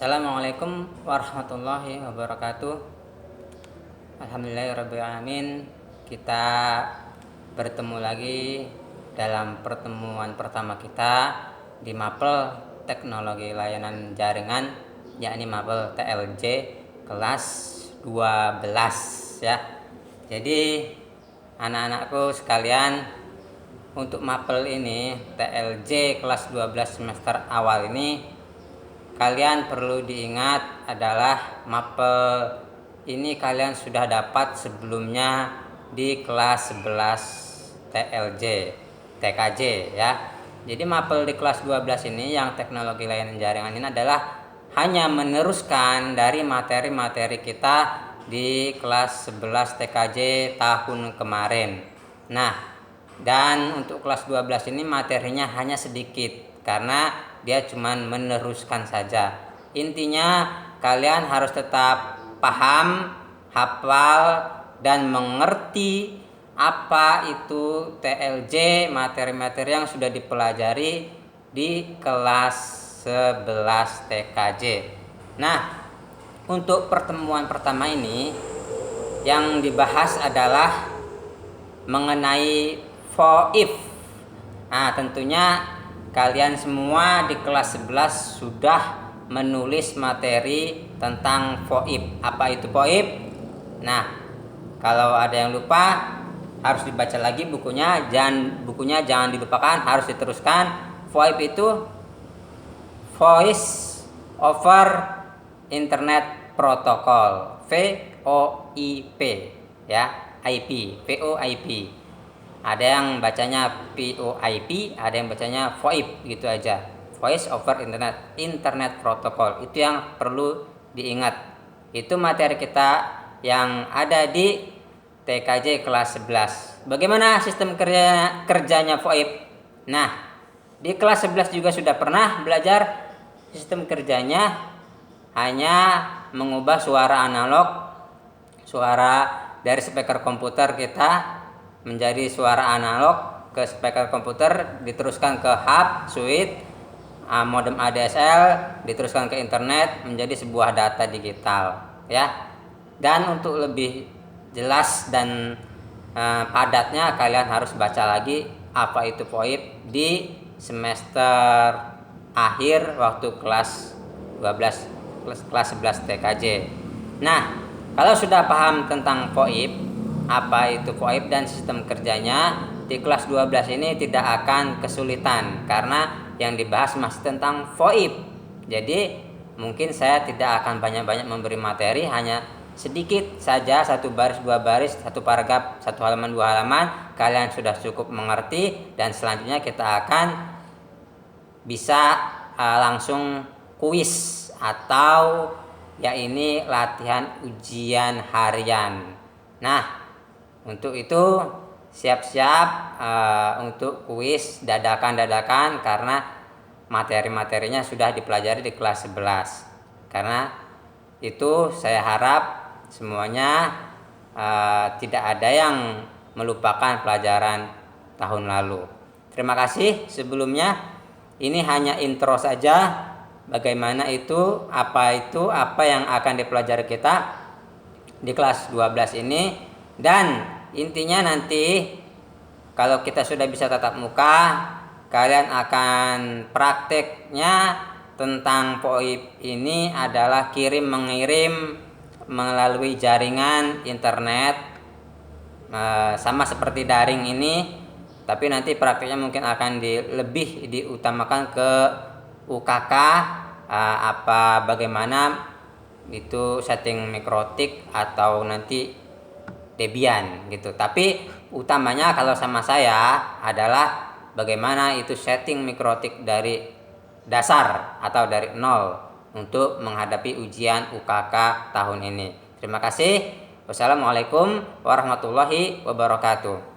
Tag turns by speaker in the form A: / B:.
A: Assalamualaikum warahmatullahi wabarakatuh. Alhamdulillahirrabbilalamin. Kita bertemu lagi dalam pertemuan pertama kita di Mapel Teknologi Layanan Jaringan, yakni Mapel TLJ kelas 12 ya. Jadi anak-anakku sekalian, untuk Mapel ini TLJ kelas 12 semester awal ini, kalian perlu diingat adalah mapel ini kalian sudah dapat sebelumnya di kelas 11 TLJ, TKJ ya. Jadi mapel di kelas 12 ini yang teknologi layanan jaringan ini adalah hanya meneruskan dari materi-materi kita di kelas 11 TKJ tahun kemarin. Nah, dan untuk kelas 12 ini materinya hanya sedikit karena dia cuman meneruskan saja. Intinya kalian harus tetap paham, hafal, dan mengerti apa itu TLJ, materi-materi yang sudah dipelajari di kelas 11 TKJ. Nah, untuk pertemuan pertama ini yang dibahas adalah mengenai FOIP. Nah, tentunya kalian semua di kelas 11 sudah menulis materi tentang FOIP. Apa itu FOIP? Nah, kalau ada yang lupa harus dibaca lagi bukunya, jangan dilupakan, harus diteruskan. FOIP itu Voice over Internet Protocol, VoIP ya, IP, VoIP. Ada yang bacanya POIP, ada yang bacanya VoIP, gitu aja. Voice over Internet Protocol. Itu yang perlu diingat. Itu materi kita yang ada di TKJ kelas 11. Bagaimana sistem kerjanya VoIP? Nah, di kelas 11 juga sudah pernah belajar sistem kerjanya, hanya mengubah suara analog, suara dari speaker komputer kita menjadi suara analog ke speaker komputer, diteruskan ke hub, switch, modem ADSL, diteruskan ke internet menjadi sebuah data digital ya. Dan untuk lebih jelas dan padatnya, kalian harus baca lagi apa itu VoIP di semester akhir waktu kelas 12 kelas 11 TKJ. Nah, kalau sudah paham tentang VoIP, apa itu VoIP dan sistem kerjanya, di kelas 12 ini tidak akan kesulitan karena yang dibahas masih tentang VoIP. Jadi mungkin saya tidak akan banyak-banyak memberi materi, hanya sedikit saja, satu baris, dua baris, satu paragraf, satu halaman, dua halaman, kalian sudah cukup mengerti. Dan selanjutnya kita akan bisa langsung kuis atau ya ini latihan ujian harian. Nah, untuk itu siap-siap untuk kuis dadakan karena materi-materinya sudah dipelajari di kelas 11. Karena itu saya harap semuanya tidak ada yang melupakan pelajaran tahun lalu. Terima kasih sebelumnya. Ini hanya intro saja, bagaimana itu, apa yang akan dipelajari kita di kelas 12 ini. Dan intinya nanti kalau kita sudah bisa tatap muka, kalian akan prakteknya tentang VoIP ini adalah kirim mengirim melalui jaringan internet, sama seperti daring ini, tapi nanti prakteknya mungkin akan lebih diutamakan ke UKK, bagaimana itu setting mikrotik atau nanti Debian gitu. Tapi utamanya kalau sama saya adalah bagaimana itu setting mikrotik dari dasar atau dari nol untuk menghadapi ujian UKK tahun ini. Terima kasih. Wassalamualaikum warahmatullahi wabarakatuh.